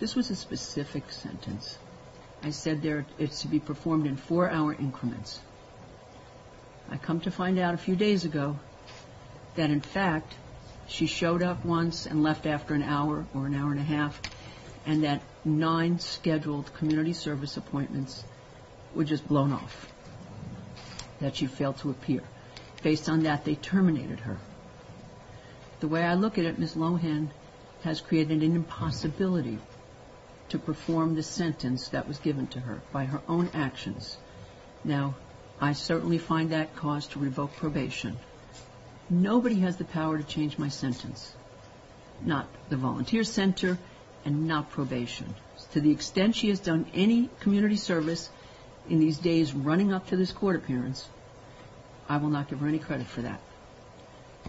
This was a specific sentence. I said it's to be performed in 4-hour increments. I come to find out a few days ago that, in fact, she showed up once and left after an hour or an hour and a half, and that 9 scheduled community service appointments were just blown off, that she failed to appear. Based on that, they terminated her. The way I look at it, Ms. Lohan has created an impossibility to perform the sentence that was given to her by her own actions. Now, I certainly find that cause to revoke probation. Nobody has the power to change my sentence. Not the volunteer center and not probation. To the extent she has done any community service in these days running up to this court appearance, I will not give her any credit for that.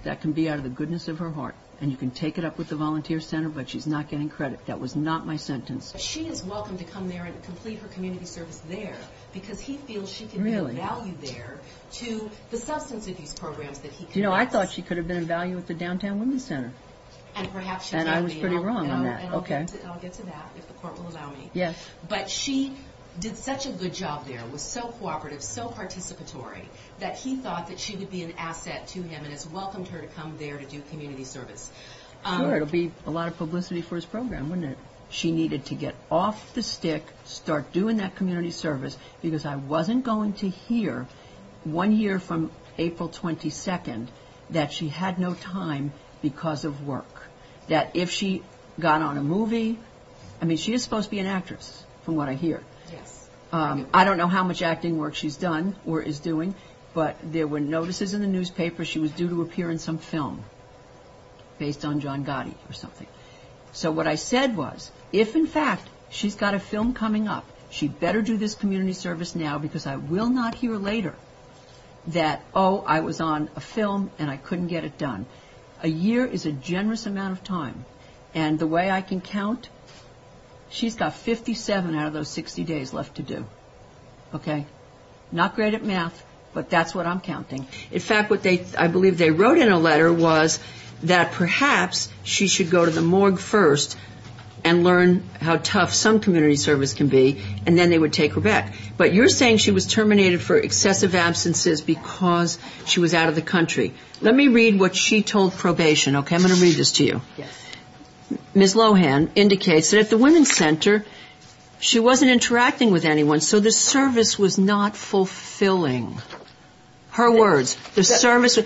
That can be out of the goodness of her heart. And you can take it up with the volunteer center, but she's not getting credit. That was not my sentence. She is welcome to come there and complete her community service there because he feels she can be of value there to the substance abuse programs that he conducts. You know, I thought she could have been of value at the Downtown Women's Center. And perhaps she and can I was be, pretty wrong on that. Okay. I'll get to that if the court will allow me. Yes. But she did such a good job there, was so cooperative, so participatory, that he thought that she would be an asset to him and has welcomed her to come there to do community service. Sure, it'll be a lot of publicity for his program, wouldn't it? She needed to get off the stick, start doing that community service, because I wasn't going to hear 1 year from April 22nd that she had no time because of work. That if she got on a movie, I mean, she is supposed to be an actress, from what I hear. Yes. I don't know how much acting work she's done or is doing, but there were notices in the newspaper she was due to appear in some film based on John Gotti or something. So what I said was, if in fact she's got a film coming up, she'd better do this community service now, because I will not hear later that, oh, I was on a film and I couldn't get it done. A year is a generous amount of time. And the way I can count, she's got 57 out of those 60 days left to do. Okay? Not great at math, but that's what I'm counting. In fact, what I believe they wrote in a letter was that perhaps she should go to the morgue first and learn how tough some community service can be, and then they would take her back. But you're saying she was terminated for excessive absences because she was out of the country. Let me read what she told probation, okay? I'm going to read this to you. Yes. Ms. Lohan indicates that at the Women's Center, she wasn't interacting with anyone, so the service was not fulfilling. Her words, the service...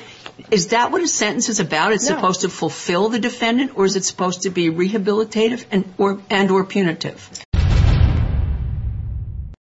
Is that what a sentence is about? It's supposed to fulfill the defendant, or is it supposed to be rehabilitative and or punitive?